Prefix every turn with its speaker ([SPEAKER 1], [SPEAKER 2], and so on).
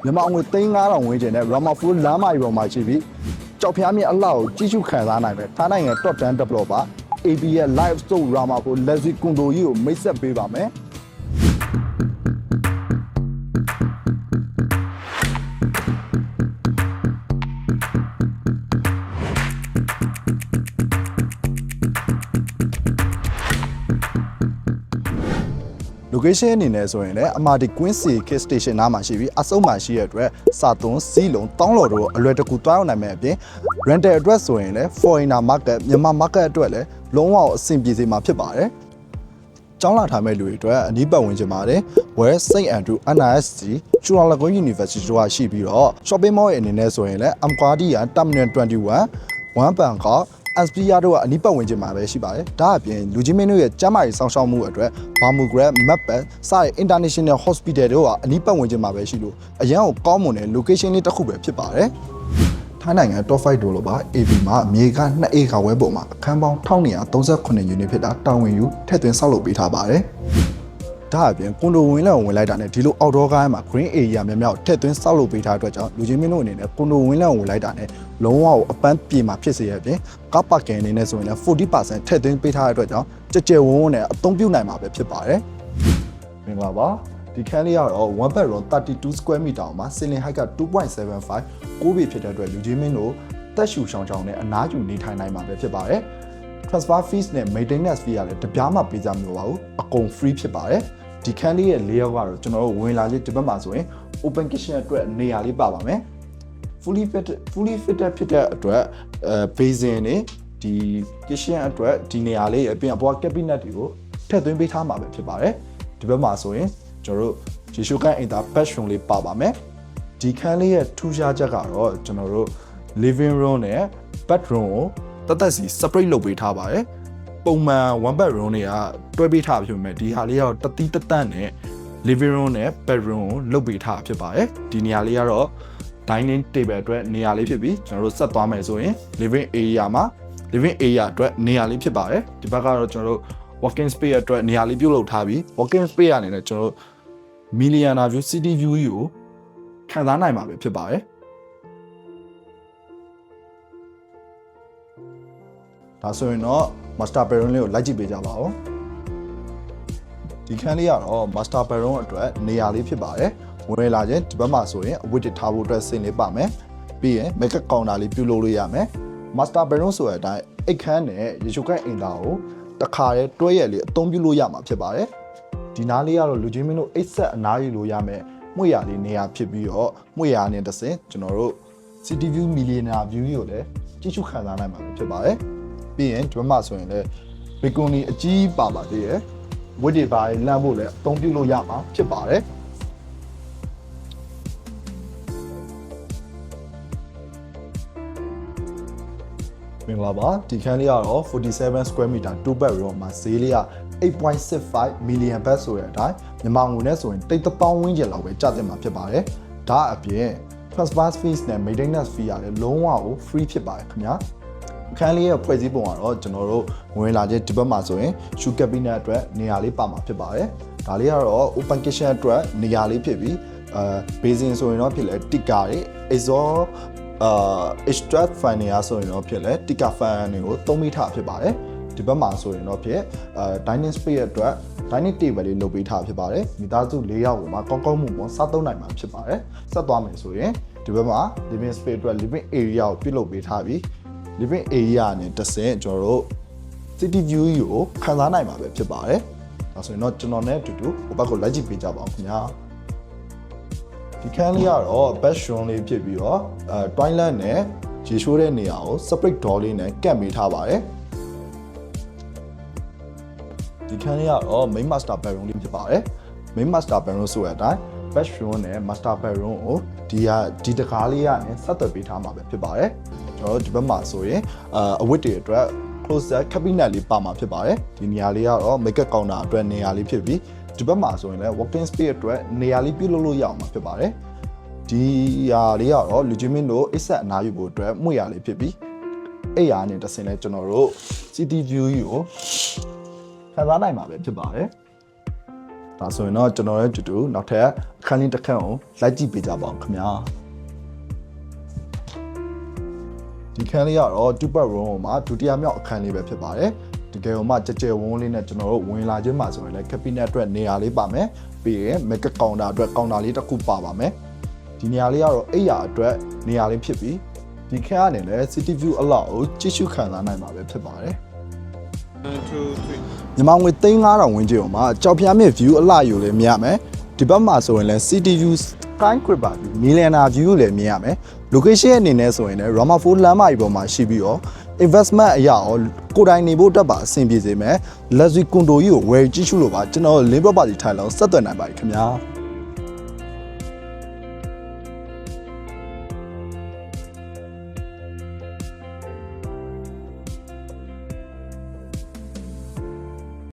[SPEAKER 1] မြန်မာငွေ3,500ဝန်းကျင်နဲ့ Ramapur လမ်းမကြီးပေါ်မှာရှိပြီးကြောက်ဖျားမြင့်အလှကိုကြီးစုခံစားနိုင်တယ်။ထားနိုင်ငံ Top 10 Developer AB ရဲ့ Live Store Ramapur Lazy Kundo ကြီးကိုမိတ်ဆက်ပေးပါမယ်။ location အနေနဲ့ဆိုရင်လည်းအမာဒီ Queen C K Station နားမှာရှိပြီးအစုံမှာရှိရတဲ့အတွက်စာသွန်းစီးလုံးတောင်းလော်တို့အလွယ်တကူတွားရောက်နိုင်မယ့်အပြင် rental အတွက်ဆိုရင်လည်း foreigner market မြန်မာ market အတွက်လည်းလုံးဝအဆင်ပြေစေမှာဖြစ်ပါတယ်။ကျောင်းလာထားမဲ့လူတွေအတွက်အနီးပတ်ဝန်းကျင်ပါတယ်။ West St Andrew NIST Chulalongkorn University တို့ရှိပြီးတော့ shopping mall ရဲ့အနေနဲ့ဆိုရင်လည်း Amkwadiya Terminal 21 1 Bangkok SPR တို့ကအနီးပတ်ဝန်းကျင်မှာပဲရှိပါတယ်။ဒါအပြင်လူကြီးမင်းတို့ရဲ့ကျန်းမာရေးစောင့်ရှောက်မှုအတွက် Bamograd Mappan စတဲ့ International Hospital တို့ကအနီးပတ်ဝန်းကျင်မှာပဲရှိလို့အရန်ကိုကောင်းမွန်တဲ့ location လေးတစ်ခုပဲဖြစ်ပါတယ်။ထိုင်းနိုင်ငံ Top 5 Developer AB မှာမြေက2 acre ဝဲပုံမှာအခန်းပေါင်း1238 unit ဖြစ်တာတာဝန်ယူထည့်သွင်းဆောက်လုပ်ပေးထားပါတယ်။ဒါအပြင်ကွန်ဒိုဝင်လက်ဝင်လိုက်တာနဲ့ဒီလို outdoor ကားမှာ green area များများထည့်သွင်းဆောက်လုပ်ပေးထားတဲ့အတွက်ကြောင့်လူကြီးမင်းတို့အနေနဲ့ကွန်ဒိုဝင်လက်ဝင်လိုက်တာနဲ့လုံးဝအပန်းပြေမှာဖြစ်စေရပြင်ကားပါကင်အနေနဲ့ဆိုရင်လည်း 40% ထည့်သွင်းပေးထားတဲ့အတွက်ကြောင့်ကြကြဝန်းနဲ့အသုံးပြုနိုင်မှာပဲဖြစ်ပါတယ်။မင်္ဂလာပါဒီခန်းလေးကတော့ one bedroom 32 square meter မှာ ceiling height က 2.75 9 ပေဖြစ်တဲ့အတွက်လူကြီးမင်းတို့တက်ရှူရှောင်းချောင်းနဲ့အနားယူနေထိုင်နိုင်မှာပဲဖြစ်ပါတယ်။ transfer fees နဲ့ maintenance fee ကလည်းတပြားမှပေးကြမလို့ပါဘူးအကုန် free ဖြစ်ပါတယ်။ဒီခန်းလေးရဲ့ layout ကတော့ကျွန်တော်တို့ဝင်လာလေးဒီဘက်မှာဆိုရင် open kitchen အတွက်နေရာလေးပါပါမယ်။ fully fitted ဖြစ်တဲ့အတွက်basin နဲ့ဒီ kitchen အတွက်ဒီနေရာလေးအပြင်အပေါ် cabinet တွေကိုထည့်သွင်းပေးထားမှာပဲဖြစ်ပါတယ်။ဒီဘက်မှာဆိုရင်ကျွန်တော်တို့ရေရှိုးကန့်အိမ်သာ bedroom လေးပါပါမယ်။ဒီခန်းလေးရဲ့ထူးခြားချက်ကတော့ကျွန်တော်တို့ living room နဲ့ bedroom ကိုတတ်စီ separate လုပ်ပေးထားပါတယ်။ပုံမှန် one bedroom တွေကတွဲပေးထားဖြစ်ပေမဲ့ဒီဟာလေးကတော့တတိတတန့်နဲ့ living room နဲ့ bedroom ကိုလုပ်ပေးထားဖြစ်ပါတယ်။ဒီနေရာလေးကတော့ dining table အတွက်နေရာလေးဖြစ်ပြီးကျွန်တော်တို့ဆက်သွားမယ်ဆိုရင် living area မှာ living area အတွက်နေရာလေးဖြစ်ပါတယ်။ဒီဘက်ကတော့ကျွန်တော်တို့ working space အတွက်နေရာလေးပြုတ်လုပ်ထားပြီး working space အနေနဲ့ကျွန်တော်တို့ millionaire view city view ကြီးကိုခံစားနိုင်မှာပဲဖြစ်ပါတယ်။ဒါဆိုရင်တော့ master bedroom လေးကိုလိုက်ကြည့်ပေးကြပါဦးဒီခန်းလေးကတော့ master bedroom အတွက်နေရာလေးဖြစ်ပါတယ်ဝင်လာခြင်းဒီဘက်မှာဆိုရင်အဝတ်တစ်ထားဖို့အတွက်စင်လေးပါမယ်ပြီးရင် makeup counter လေးပြုလုပ်လို့ရမယ် master bedroom ဆိုတဲ့အတိုင်းအိတ်ခမ်းနဲ့ရေချိုးကန့်အင်တာကိုတစ်ခါတည်းတွဲရလေးအသုံးပြုလို့ရမှာဖြစ်ပါတယ်ဒီနားလေးကတော့လူချင်းမင်းတို့အိတ်ဆက်အနားယူလို့ရမယ်မှုရလေးနေရာဖြစ်ပြီးတော့မှုရနဲ့တစ်စင်ကျွန်တော်တို့ city view millionaire view ကိုလည်းကြည့်ရှုခံစားနိုင်မှာဖြစ်ပါတယ်ပြီးရင်ဒီဘက်မှာဆိုရင်လည်းဘေကွန်နီအကြီးပါပါသေးတယ်ဝတ်တွေပါလမ်းဖို့လည်းအသုံးပြုလို့ရမှာဖြစ်ပါတယ်မင်္ဂလာပါဒီခန်းလေးကတော့47 square meter 2 bedroom မှာဈေးလေးက 8.65 million baht ဆိုတဲ့အတိုင်းမြန်မာငွေနဲ့ဆိုရင်1000ဝန်းကျင်လောက်ပဲကျသင့်မှာဖြစ်ပါတယ်ဒါအပြင် transfer fees နဲ့ maintenance fee ကလည်းလုံးဝကို free ဖြစ်ပါတယ်ခင်ဗျာအခန်းလေးရဲ့ဖွဲ့စည်းပုံကတော့ကျွန်တော်တို့ဝင်လာခြင်းဒီဘက်မှာဆိုရင် shoe cabinet အတွက်နေရာလေးပါမှာဖြစ်ပါတယ်ဒါလေးကတော့ open kitchen အတွက်နေရာလေးဖြစ်ပြီး basin ဆိုရင်တော့ဖြစ်လဲ tikka တွေ exhaust extract fan တွေဆိုရင်တော့ဖြစ်လဲ tikka fan တွေကိုသုံးမိထားဖြစ်ပါတယ်ဒီဘက်မှာဆိုရင်တော့ဖြစ်dining space အတွက် dining table လေးလုပ်ပေးထားဖြစ်ပါတယ်မိသားစု၄ယောက်ကိုမှကောင်းကောင်းမွန်မွန်စားသုံးနိုင်မှာဖြစ်ပါတယ်ဆက်သွားမယ်ဆိုရင်ဒီဘက်မှာ living space အတွက် living area ကိုပြုလုပ်ပေးထားပြီးliving area နဲ့တစ်ဆင့်ကျွန်တော်တို့ city view ကိုခံစားနိုင်မှာပဲဖြစ်ပါတယ်။ဒါဆိုရင်တော့ကျွန်တော်နဲ့အတူတူဟိုဘက်ကိုလိုက်ကြည့်ပေးကြပါဦးခင်ဗျာ။ဒီခန်းလေးကတော့ bedroom လေးဖြစ်ပြီးတော့toilet နဲ့ရေချိုးတဲ့နေရာကို separate door လေးနဲ့ကပ်ပေးထားပါတယ်။ဒီခန်းလေးကတော့ main master bedroom လေးဖြစ်ပါတယ်။ main master bedroom ဆိုတဲ့အတိုင်း bedroom နဲ့ master bedroom ကိုဒီတကားလေးကနေဆက်သွယ်ပေးထားမှာပဲဖြစ်ပါတယ်။ကျွန်တော်တို့ဒီဘက်မှာဆိုရင်အဝတ်တွေအတွက် closet cabinet လေးပါမှာဖြစ်ပါတယ်ဒီနေရာလေးကတော့ makeup counter အတွက်နေရာလေးဖြစ်ပြီးဒီဘက်မှာဆိုရင်လည်း working space အတွက်နေရာလေးပြုလုပ်လို့ရအောင်မှာဖြစ်ပါတယ်ဒီဟာလေးကတော့လူချင်းမင်းတို့အိတ်ဆက်အနားယူဖို့အတွက်မှုရလေးဖြစ်ပြီးအဲ့ရနဲ့တဆင်လဲကျွန်တော်တို့ city view ကိုခံစားနိုင်မှာပဲဖြစ်ပါတယ်ဒါ ဒါဆိုရင်တော့ကျွန်တော်ရဲ့တူတူနောက်ထပ်အခန်းလေးတစ်ခန်းကိုလိုက်ကြည့်ပေးကြပါအောင်ခင်ဗျာဒီခန်းလေးကတော့2 bedroom မှာဒုတိယမြောက်အခန်းလေးပဲဖြစ်ပါတယ်တကယ်လို့မှကြကြဝန်းလေးနဲ့ကျွန်တော်တို့ဝင်လာခြင်းမှာဆိုရင်လည်း cabinet အတွက်နေရာလေးပါမယ်ပြီးရင် makeup counter အတွက် counter လေးတစ်ခုပါပါမယ်ဒီနေရာလေးကတော့အိပ်ရာအတွက်နေရာလေးဖြစ်ပြီးဒီခန်းကနေလည်း city view အလောက်ကိုကြည့်ရှုခံစားနိုင်မှာပဲဖြစ်ပါတယ်မြန်မာငွေ3500ဝန်းကျင်အောင်မှာကြောက်ဖျားမြင့် view အလှယူလည်းမြင်ရမယ်ဒီဘက်မှာဆိုရင်လည်း city view skyscraper view millionaire view လည်းမြင်ရမယ် location အနေနဲ့ဆိုရင်လည်း Rama 4 လမ်းမကြီးပေါ်မှာရှိပြီးတော့ investment အရာရောကိုယ်တိုင်နေဖို့အတွက်ပါအဆင်ပြေစေမယ် luxury condo ကြီးကိုဝယ်ကြည့်ရှုလို့ပါကျွန်တော် link property ထိုင်လောက်ဆက်သွယ်နိုင်ပါတယ်ခင်ဗျာ